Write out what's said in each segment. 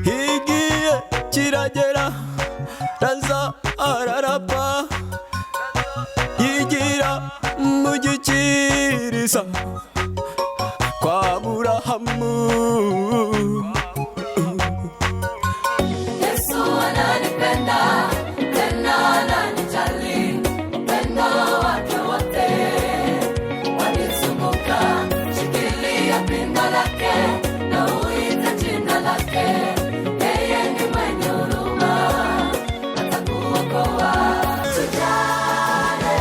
Higiye kiragera raza ararapa yigira mu gikirisa kwa Aburahamu. Yesu ananipenda tena ananijali, upendo wake wote wanizunguka. Shikilia pindo lake na uite jina lake, yeye ni mwenye huruma, atakuokoa. Tujane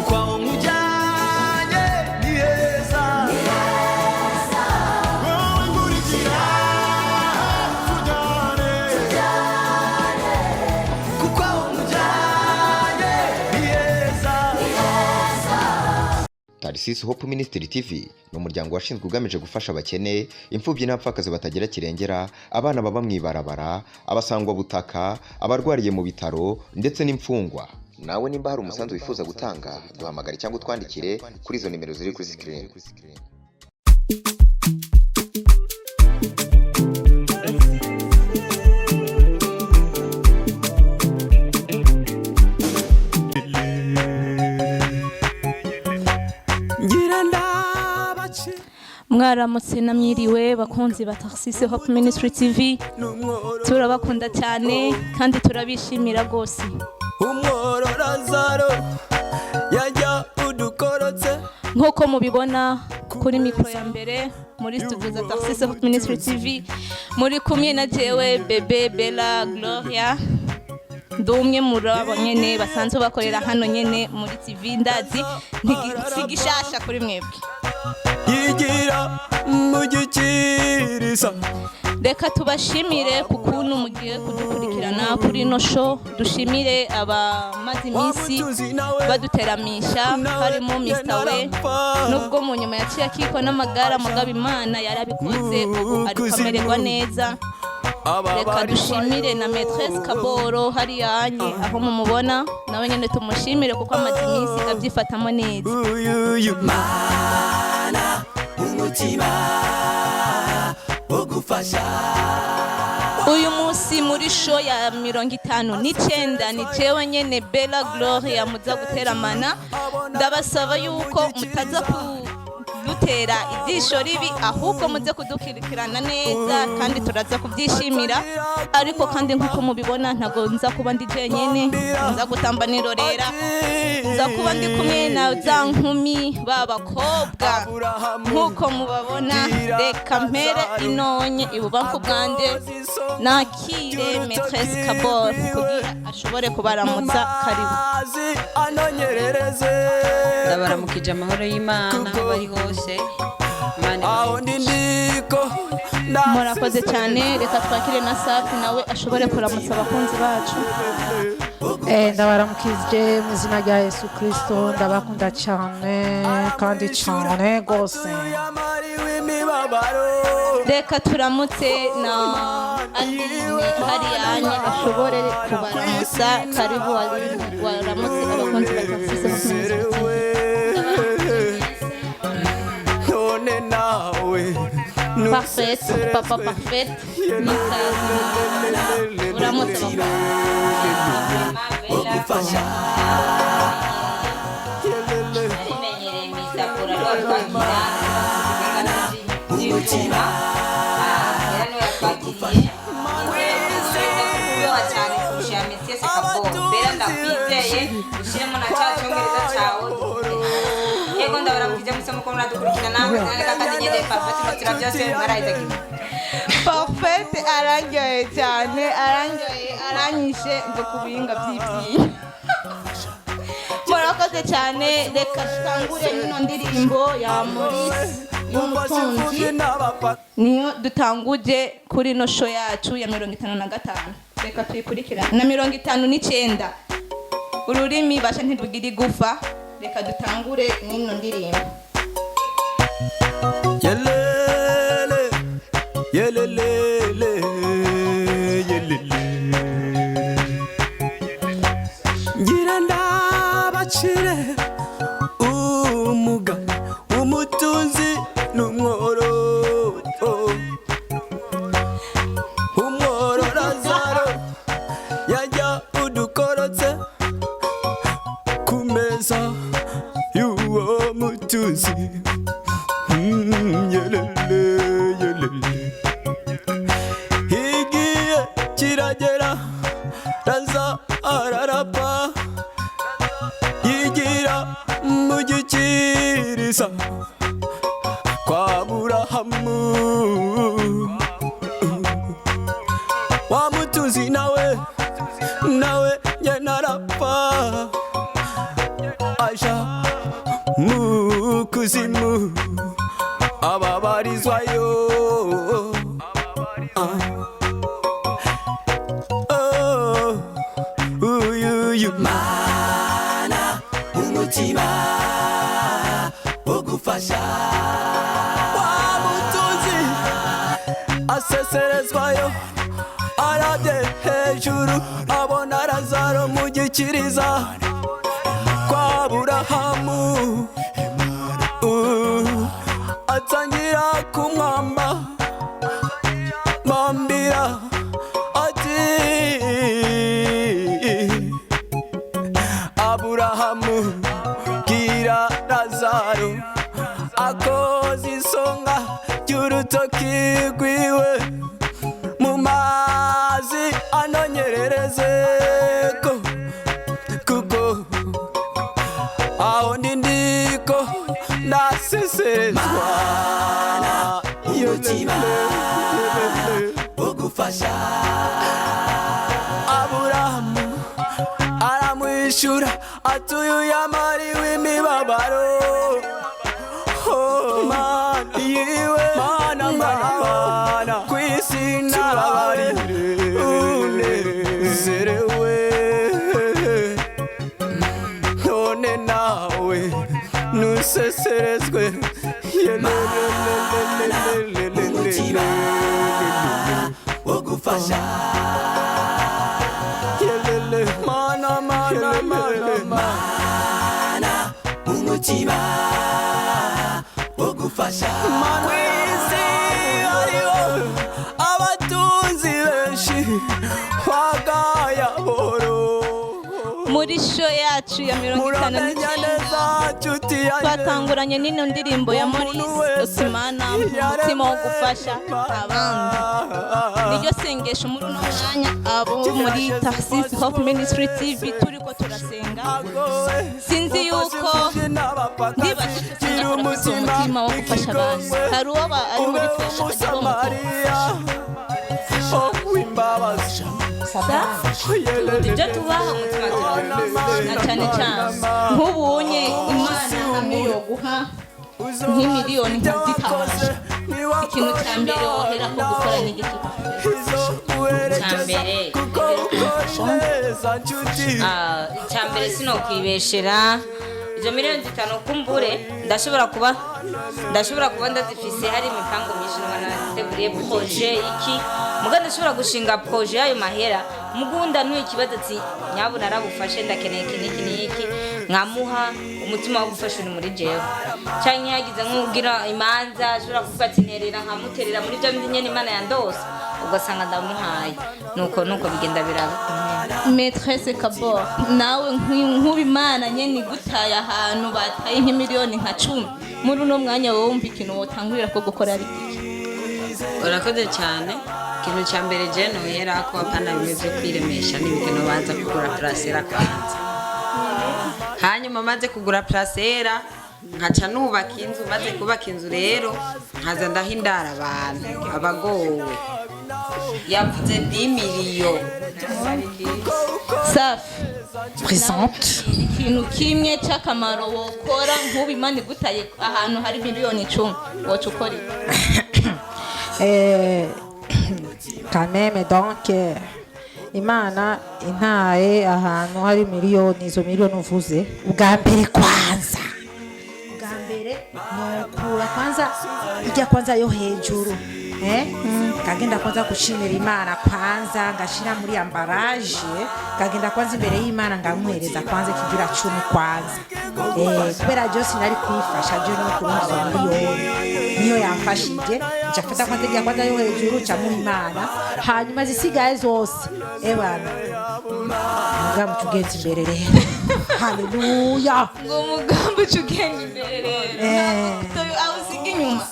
Kwa umujanye ni Yesu, wewe ngurikira tujane kwa umujanye ni Yesu. Tarisisi Hope Ministry TV ni umuryango washinzwe ugamije gufasha abakene, imfubyi n'abapfakazi batagira kirengera, abana baba mwibarabara, abasangwa butaka, abarwariye mu bitaro ndetse n'imfungwa. Nawe nimba hari umusanzu wifuza gutanga, duhamagare cyangwa utwandikire kuri izo nimero ziri kuri screen. Ngira ndabaci Mwaramutse namyiriwe bakunzi ba Tarisisi Hope Ministry TV, turabakunda cyane kandi turabishimira rwose. umworo Lazaro yajya udukorotse. Nk'uko mubibona kuri mikoro ya mbere muri studio za Tarisisi Hope Ministry TV, muri kumwe na jewe Bebe Bella Gloria, ndumwe muri abo nyene basanzwe bakorera hano nyene muri TV. Ndazi ntigishasha kuri mwebwe. Yigira mu gikirisa Reka tubashimire kukuntu mugiye kudukurikirana kuri no show. Dushimire abamaze iminsi baduteramisha, harimo Mr. We nubwo mu nyuma yaciye akiko n'amagara mugabo Imana yarabikoze, ubu ari kamererwa neza. Reka dushimire na Maîtresse Kaboro hari yanye aho mumubona, nawe nyene tumushimire kuko amaze iminsi abyifatamo neza. uyu mana umutima ugufasha. Uyu munsi muri show ya 59 ni jewe nyene Bella Gloria muza guteramana. Ndabasaba yuko mutaza kudutera ibyisho ribi, ahubwo muze kudukirikirana neza kandi turaza kubyishimira. Ariko kandi nkuko mubibona ntago nza kuba ndi jenyene, nza gutamba nirorera, nza kuba ndi kumwe na za nkumi b'abakobwa nkuko mubabona. Reka mpere inonye ibubamfu bwanje nakire Maîtresse Kabor kugira ashobore kubaramutsa. Karibu. Anonyerereze ndabaramukije amahoro y'Imana aho bari hose. aho ndiko Murakoze cyane. Reka twakire na Safi nawe ashobore kuramutsa abakunzi bacu. Ndabaramukije mu izina rya Yesu Kristo, ndabakunda cyane kandi cyane rwose. yamariwe imibabaro. Reka turamutse na Aline Hariyanye ashobore kubaramutsa. Karibu waramutse abakunzi ba Tarisisi Hope Ministry TV. None nawe Parfait, papa parfait. Uramutse ugufasha. imenyereye misakura rwatwagira umutima twagufasha kuyoha cyane kurusha ya Maîtresse Kaboro. Bera ndakwizeye ushyiremo na cya cyongereza cyawe. Yego ndabaramukije musoma ko muradukurikira nawe nandika kandi nyene Parfait batira byose mwarahitagiye. Parfait arangyoye cyane, aranyishe ngo kubinga by'ibyi. Murakoze cyane. Reka dutangure ino ndirimbo ya Maurice y'umutunzi, niyo dutanguje kuri no show yacu ya 55. Reka tuyikurikirane na 59. Ururimi basha ntirugira igufa. Reka dutangure n'ino ndirimbo. Yelele yelele yelele ngira ndabacire umuga umutima mutunzi n'umworo umworo Lazaro yajya udukorotse ku meza y'uwo mutunzi yelele yelele igihe kiragera Lazaro ararapa yigira mu gikiriza kwa Aburahamu wa mutunzi nawe nyene arapfa aja mu kuzimu ababarizwayo uyu mana umutima ugufasha wa mutunzi aseserezwayo arabye hejuru abona Lazaro mu gikiriza kwa Aburahamu atangira kumwambira ati Aburahamu bwira Lazaro akoze isonga ry'urutoki rwiwe mu mazi anonyerereze kuko aho ndiko ndaseserezwa umutima ugufasha Aburahamu aramwishura atuyu yamariwe imibabaro mana yiwe mana kwisi nabari unezerewe none nawe nuseserezwe umutima ugufasha mana umutima ugufasha kwisi hariho abatunzi benshi bagaya boro muri show yacu ya 59 twatanguranye n'ino ndirimbo ya Maurice Osimana umutima wo gufasha abandi niryo sengesho muri uno mwanya abo muri Tarsis Hope Ministry TV turiko turasenga sinzi yuko ndibashije umutima wo gufasha abantu hari uwo ari muri twese ibyo tubaha umutima na cyane nk'ubunye Imana hamwe yo guha nk'imiliyoni nk'izitanu ikintu cya mbere wohera ko gukora n'igiti cya mbere sinokwibeshera izo miliyoni 5 kumbure ndashobora kuba ndazifise hari imipango myinshi nateguriye projet iki muga ndashobora gushinga projet yayo mahera mugunda ntuye kibazo ati nyabo narabufashe ndakeneye iki nkamuha umutima wo gufasha uri muri jewe cyangwa yagize nk'ugira imanza ashobora kuvuga ati nerera nkamuterera muri byo nyene Imana yandose ugasanga ndamuhaye nuko bigenda biraba Maîtresse Kabor nawe nk'ubimana nyene gutaye ahantu bataye nk'imiliyoni nka 10 muri uno mwanya wowe wumva ikintu wotangurira ko gukora ari iki urakoze cyane ikintu cya mbere je nohera ko apana bimeze kwiremesha n'ibintu banza kugura placera kwanza hanyuma maze kugura placera nkaca nubaka inzu maze kubaka inzu rero nkaza ndahindara abantu abagowe yavuze 10 miliyoni safi présente ikintu kimwe cy'akamaro wokora nk'ubimana gutaye ahantu hari miliyoni 10 woca ukora quand même donc Imana intaye ahantu hari miliyoni izo miliyoni uvuze ubwa mbere kwanza nokura kwanza ijya kwanza yo hejuru kagenda kwanza gushimira Imana kwanza ngashira muri ambarage kagenda kwanza imbere y'Imana ngamuhereza kwanza kigira 10 kwanza kubera byose nari kwifasha byo no kuronka miliyoni niyo yamfashije njafata kwanza ya kwanza yo hejuru cha mu Imana hanyuma zisigaye zose ebana mugambo tugenze imbere rero haleluya ngo mugambo tugenda imbere rero awusiga inyuma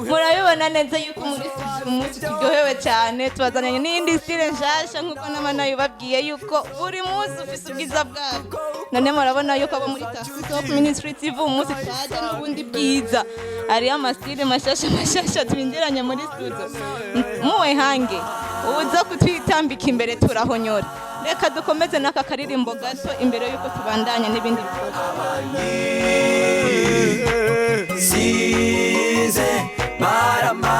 murabibona neza yuko muri umunsi turyohewe cyane tubazananye n'indi style nshasha nk'uko n'amana yubabwiye yuko buri munsi ufise ubwiza bwabwo none murabona yuko abo muri Top Ministry TV umunsi twaje n'ubundi bwiza ari amastyle mashasha twindiranye muri studio muwe hange uza kutwitambika imbere turahonyora reka dukomeze n'aka karirimbo gato imbere yuko tubandanya n'ibindi bikorwa Size marama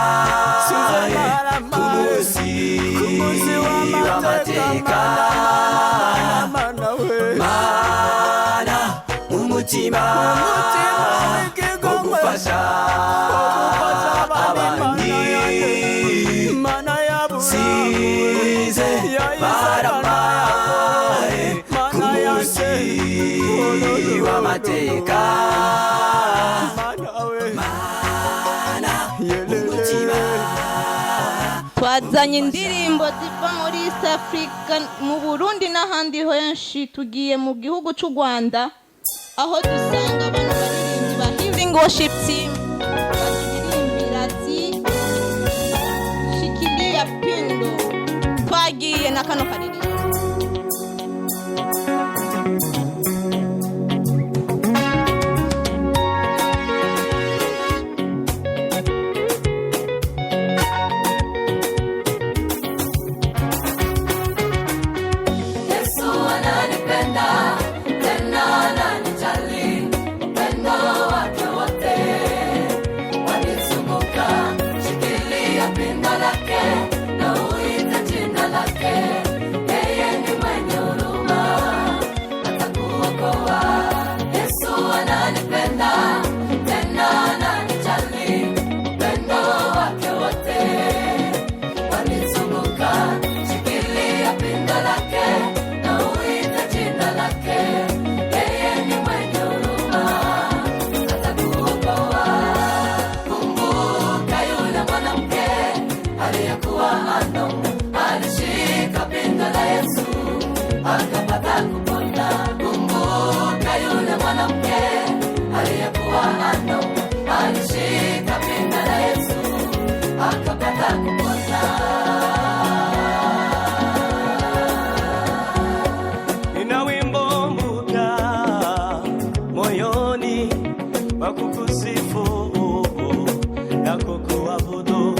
kumusi w'amateka mana umutima ugufasha abandi size marama kumusi w'amateka twazanye indirimbo ziva muri East Africa mu Burundi n'ahandi henshi tugiye mu gihugu cy'u Rwanda aho dusanga abantu baririmbi ba Healing Worship Team baririmbira ati shikilia pindo twagiye na kano karirimbo Nina wimbo mpya moyoni wa kukusifu na kukuabudu.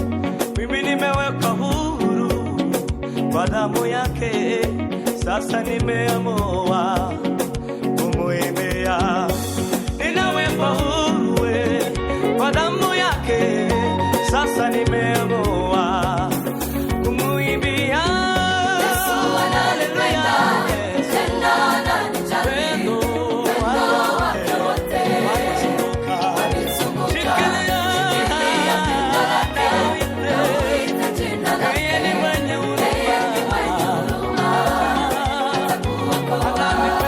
Mimi nimewekwa huru kwa damu yake, sasa nimeamua kumuimbia. Ninawekwa huru kwa damu yake, sasa nimeamua kumuimbia. Yesu analipenda tena ananijali, wendo wake wote wanizunguka. Shikilia pendo lake, nauita jina lake. Yeye ni mwenye huruma, atakuokoa.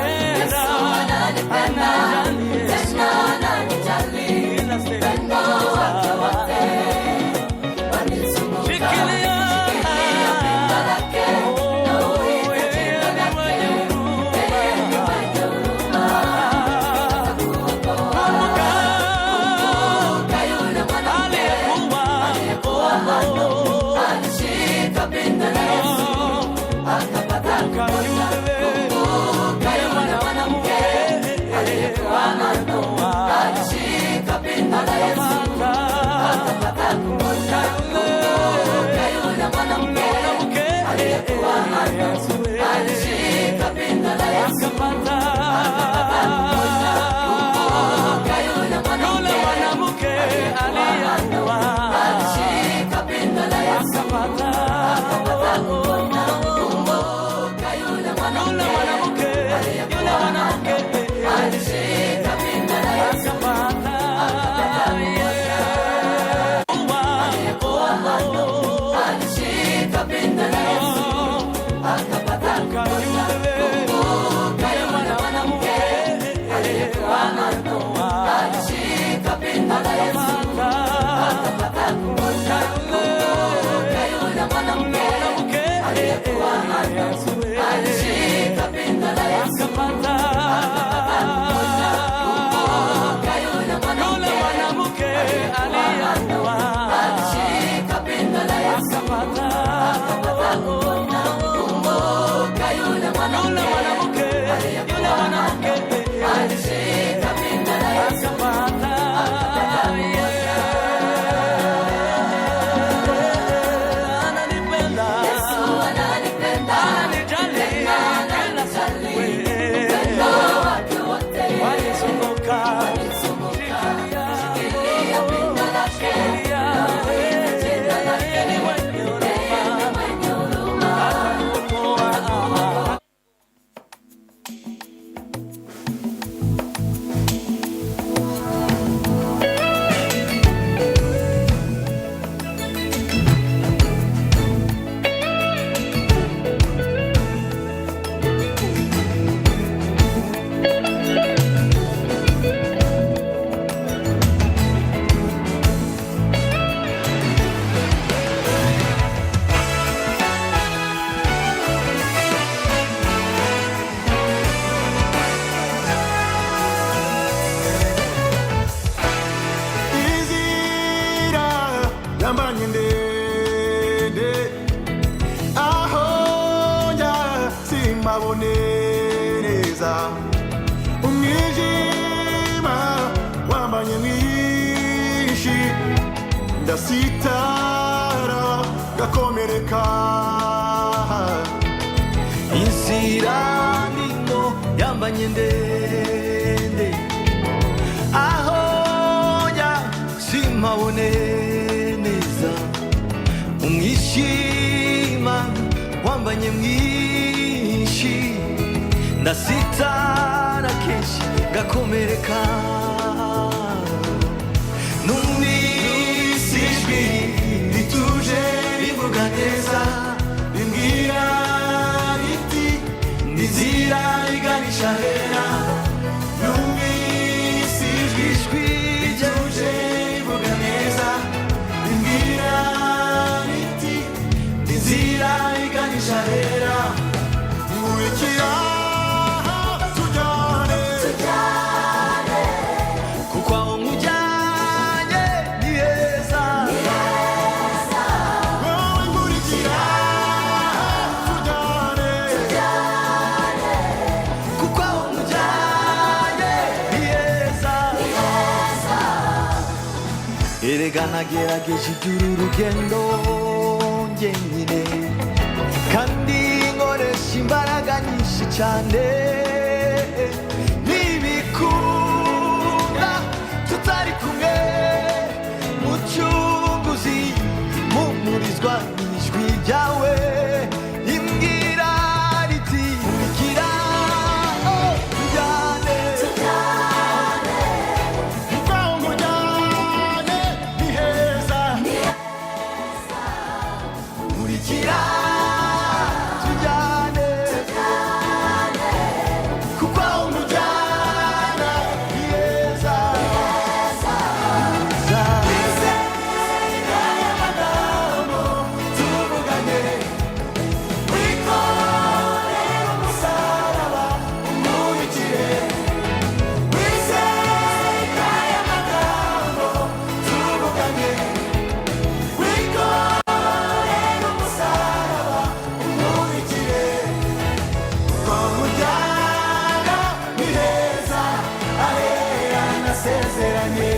yambanye ndende aho njya simbabone neza umwijima wambanye mwinshi ndasitara gakomereka inzira ndimo yambanye ndende aho njya simpabone neza umwijima wambanye mwinshi ndasitara kenshi gakomereka numvise ijwi rituje rivuga neza rimbwira riti inzira iganisha hera numvise ijwi rituje rivuga neza rimbwira riti inzira iganisha hera nkurikira kuko aho nkujyanye ni heza wowe nkurikira tujyane kuko aho nkujyanye ni heza erega nagerageje iby'uru rugendo njyenyine kandi nkoresha imbaraga nyinshi cyane ntibikunda tutari kumwe mucunguzi mumurizwa n'ijwi ryawe rimbwira riti nkurikira tujyane kuko aho nkujyane ni heza nkurikira tujyane kuko aho nkujyana ni heza tuvuganye wikorera umusaraba umurikire wiseka y'amagambo tuvuganye wikorera umusaraba umurikire kwa mujyana ni heza ahera nasezeranye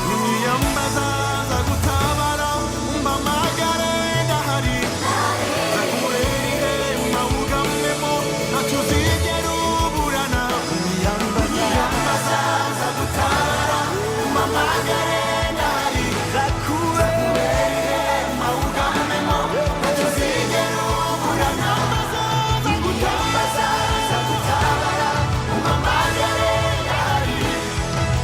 niyambaza za gutabara mbamagare ndahari zakurere mawugamemo ntacyo uzigera uburana niyambaza za gutabara mbamagare ndahari zakurere mawugamemo ntacyo uzigera uburana za gutabara mbamagare ndahari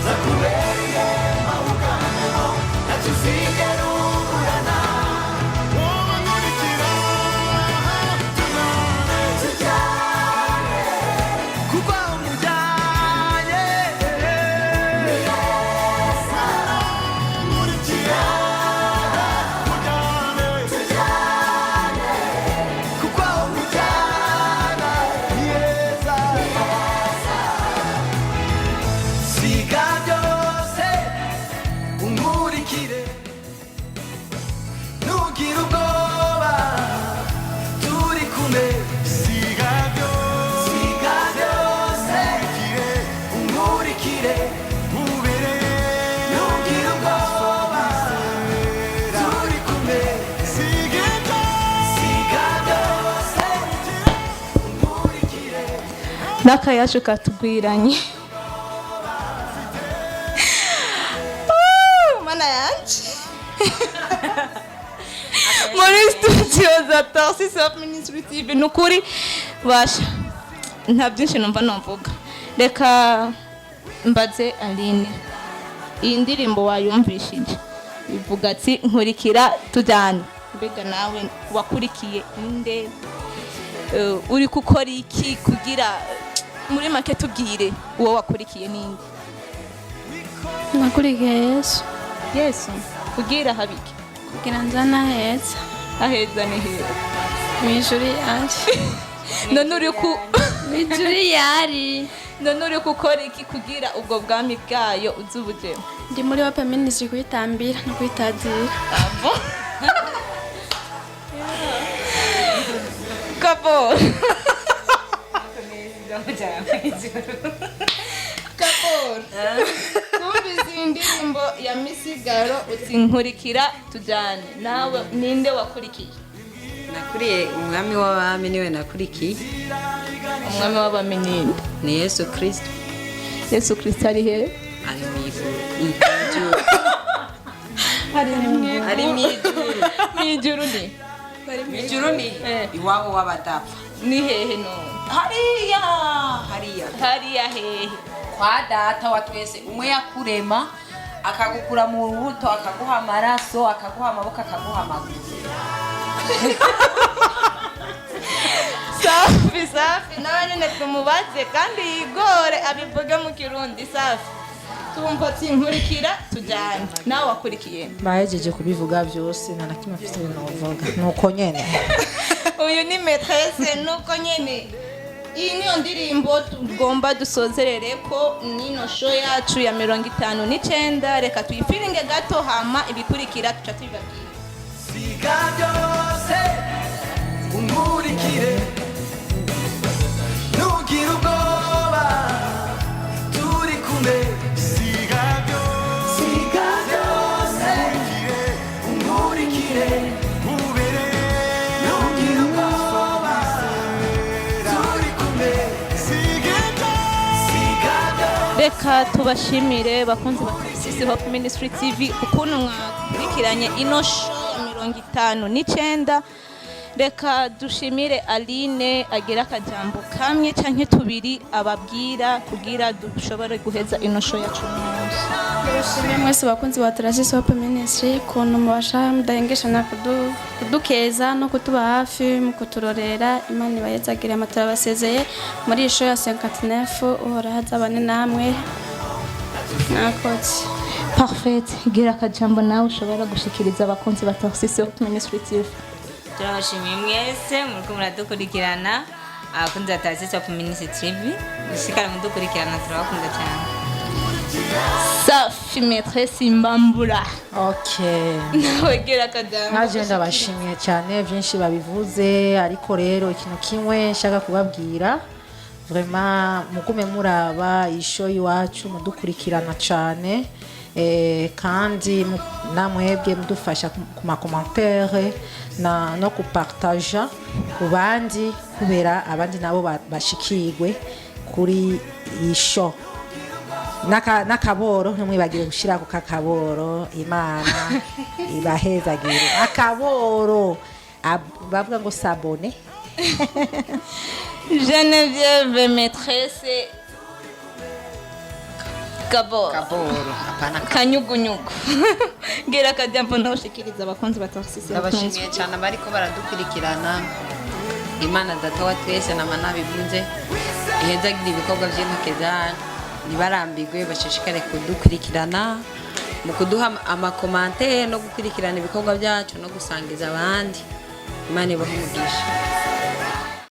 zakurere mawugamemo ntacyo uzigera uburana wowe nkurikira tujyane kuko aho nkujyanye nkurikira tujyane kuko aho nkujyana ni heza siga byose unkurikire ntugire ubwoba turi kumwe siga byose siga byose unkurikire ntugire ubwoba turi kumwe siga byose unkurikire n'akayashu katugwiranye mana yanje muri studio za Tarsis of Ministry TV nukuri basha nta byinshi numva navuga reka mbaze Aline iyi ndirimbo wayumvishije bivuga ati nkurikira tujyane mbega nawe wakurikiye inde uri gukora iki kugira muri make tubwire uwo wakurikiye ninde? nakurikiye Yesu Yesu kugira habiki kugira nzana heza aheza ni heza mw'ijuru yanje none uri ku mw'ijuru yari none uri gukora iki kugira ubwo bwami bwayo uzubujemo? ndi muri Open Ministry kwitambira no kwitazira Kapor Kapor kumvise indirimbo ya Misigaro uti nkurikira tujyane nawe ninde wakurikiye? nakuriye umwami w'abami niwe nakurikiye Umwami w'abami ninde? ni Yesu Kristo Yesu Kristo ari he? ari mw'ijuru ari Mw'ijuru ni mw'ijuru ni iwabo w'abadapfa ni hehe none? hariya Hariya hehe? kwa data wa twese umwe yakurema akagukura mu rubuto akaguha amaraso akaguha amaboko akaguha amaguru Safi safi nawe nyine tumubaze kandi yigore abivuge mu kirundi. Safi tumva nkurikira tujyane nawe wakurikiye? bahejeje kubivuga byose nta na kimwe afite novuga nuko nyene Uyu ni maîtresse nuko nyene. Iyi niyo ndirimbo tugomba dusozerere ko nino show yacu ya 59. Reka tuyifiringe gato hama ibikurikira tuca tubibabwira. siga byose unkurikire ntugire ubwoba turi kumwe siga byose unkurikire ntugire ubwoba turi kumwe siga byose Reka tubashimire bakunzi ba Taxis Hope Ministry TV ukuntu mwakurikiranye ino show ya 59. Reka dushimire Aline agira akajambo kamwe canke tubiri ababwira kugira dushobore guheza ino show yacu neza. ndabashimiye mwese bakunzi ba Taxis Hope Ministry kuntu mubasha mudahengeshana kudukeza no kutuba hafi mu kuturorera. Imana ibayezagire amatora basezeye muri iyi show ya 59 uhora hazabane namwe nakoze. Parfait, gira akajambo nawe ushobora gushikiriza abakunzi ba Taxis Hope Ministry TV. turabashimiye mwese muriko muradukurikirana abakunzi ba Taxis Hope Ministry TV mushikara mudukurikirana turabakunda cyane. Safi maîtresse Mbambura. okay Nawe gira akajambo. naje ndabashimiye cyane byinshi babivuze ariko rero ikintu kimwe nshaka kubabwira vraiment mugume muraba isho iwacu mudukurikirana cyane kandi namwebwe mudufasha ku makomantere no kupartaja ku bandi kubera abandi nabo bashikirwe kuri iyi show n'akaboro ntimwibagire gushyira ku kakaboro. Imana ibahezagire akaboro bavuga ngo sabone. Geneviève maîtresse Kaboro Apana kanyugunyugu. Gira akajambo ntushikiriza abakunzi ba Taxis Hope Ministry. ndabashimiye cyane abariko baradukurikirana. Imana data wa twese nama nabivuze ihezagira ibikorwa by'intoke zanyu ntibarambirwe bashishikare kudukurikirana mu kuduha amakomante no gukurikirana ibikorwa byacu no gusangiza abandi. Imana ibahe umugisha.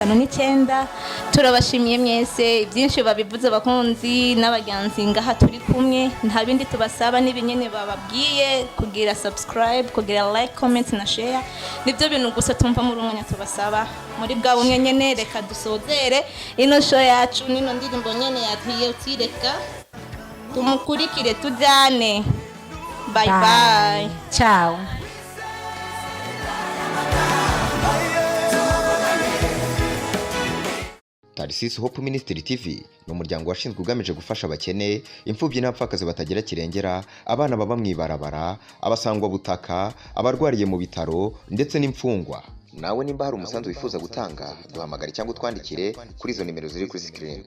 59. Turabashimiye mwese ibyinshi babivuze abakunzi n'abajyanzi ngaha turi kumwe. Nta bindi tubasaba n'ibinyene bababwiye kugira subscribe, kugira like, comment na share. Nibyo bintu gusa tumva muri umwanya tubasaba. Muri bwa bumwe nyene reka dusozere ino show yacu nino ndirimbo nyene yatwiye utireka tumukurikire tujyane. Bye bye. Ciao. Taxis Hope Ministry TV ni umuryango washinzwe ugamije gufasha abakene, imfubyi n'abapfakazi batagira kirengera, abana baba mw'ibarabara, abasangwa butaka, abarwariye mu bitaro ndetse n'imfungwa. Nawe nimba hari umusanzu wifuza gutanga duhamagare cyangwa utwandikire kuri izo nimero ziri kuri screen.